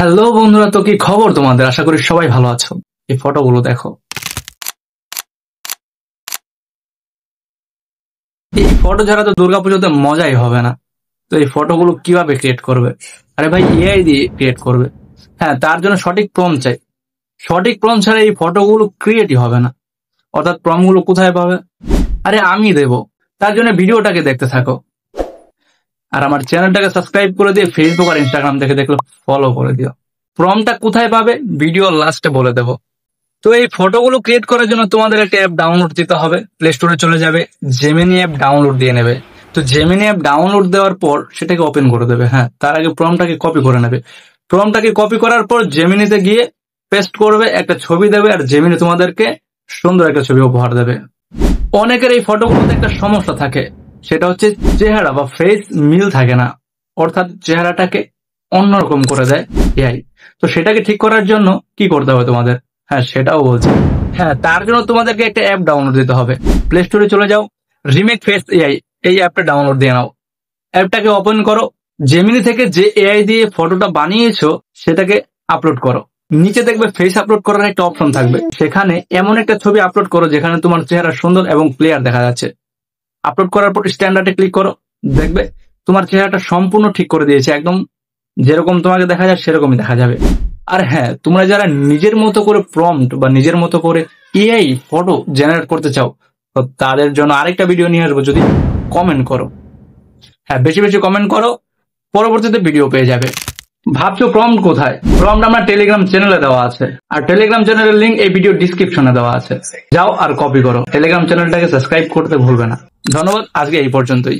Hello বন্ধুরা, তো কি খবর তোমাদের? আশা করি সবাই ভালো আছো। এই ফটোগুলো দেখো, এই ফটো ছাড়া তো দুর্গাপুজোতে মজাই হবে না। তো এই ফটোগুলো কিভাবে ক্রিয়েট করবে? আরে ভাই, এআই দিয়ে ক্রিয়েট করবে। হ্যাঁ, তার জন্য সঠিক প্রম্পট চাই। সঠিক প্রম্পট ছাড়া এই ফটোগুলো ক্রিয়েটই হবে না। অর্থাৎ প্রম্পট গুলো কোথায় পাবে? আরে আমি দেবো। তার জন্য ভিডিওটাকে দেখতে থাকো, আর আমার চ্যানেলটাকে সাবস্ক্রাইব করে দিয়ে ফেসবুক আর ইনস্টাগ্রাম থেকে দেখলে ফলো করে দিও। প্রম্পটটা কোথায় পাবে ভিডিও লাস্টে বলে দেবো। তো এই ফটোগুলো ক্রিয়েট করার জন্য তোমাদের একটা অ্যাপ ডাউনলোড দিতে হবে। প্লে স্টোরে চলে যাবে, জেমিনি অ্যাপ ডাউনলোড দিয়ে নেবে। তো জেমিনি অ্যাপ ডাউনলোড দেওয়ার পর সেটাকে ওপেন করে দেবে। হ্যাঁ, তার আগে প্রম্পটটাকে কপি করে নেবে। প্রম্পটটাকে কপি করার পর জেমিনিতে গিয়ে পেস্ট করবে, একটা ছবি দেবে, আর জেমিনি তোমাদেরকে সুন্দর একটা ছবি উপহার দেবে। অনেকের এই ফটোগুলোতে একটা সমস্যা থাকে, সেটা হচ্ছে চেহারা বা ফেস মিল থাকে না, অর্থাৎ চেহারাটাকে অন্যরকম করে দেয় এআই। তো সেটাকে ঠিক করার জন্য কি করতে হবে তোমাদের? হ্যাঁ, সেটাও বলছি। হ্যাঁ, তার জন্য তোমাদেরকে একটা অ্যাপ ডাউনলোড দিতে হবে। প্লে স্টোরে চলে যাও, রিমেক ফেস এআই, এই অ্যাপটা ডাউনলোড দিয়ে নাও। অ্যাপটাকে ওপেন করো, জেমিনি থেকে যে এআই দিয়ে ফটোটা বানিয়েছো সেটাকে আপলোড করো। নিচে দেখবে ফেস আপলোড করার একটা অপশন থাকবে, সেখানে এমন একটা ছবি আপলোড করো যেখানে তোমার চেহারা সুন্দর এবং ক্লিয়ার দেখা যাচ্ছে। আপলোড করার পর স্ট্যান্ডার্ডে ক্লিক করো, দেখবে তোমার চেহারাটা সম্পূর্ণ ঠিক করে দিয়েছে। একদম যেরকম তোমাকে দেখা যায় সেরকমই দেখা যাবে। আর হ্যাঁ, তোমরা যারা নিজের মতো করে প্রম্পট বা নিজের মতো করে এআই ফটো জেনারেট করতে চাও, তো তাদের জন্য আরেকটা ভিডিও নিয়ে আসবো। যদি কমেন্ট করো, হ্যাঁ বেশি বেশি কমেন্ট করো, পরবর্তীতে ভিডিও পেয়ে যাবে। ভাবছো প্রম্পট কোথায়? প্রম্পট আমার টেলিগ্রাম চ্যানেলে দেওয়া আছে, আর টেলিগ্রাম চ্যানেলের লিংক এই ভিডিও ডিসক্রিপশনে দেওয়া আছে। যাও আর কপি করো। টেলিগ্রাম চ্যানেলটাকে সাবস্ক্রাইব করতে ভুলবে না। ধন্যবাদ, আজকে এই পর্যন্তই।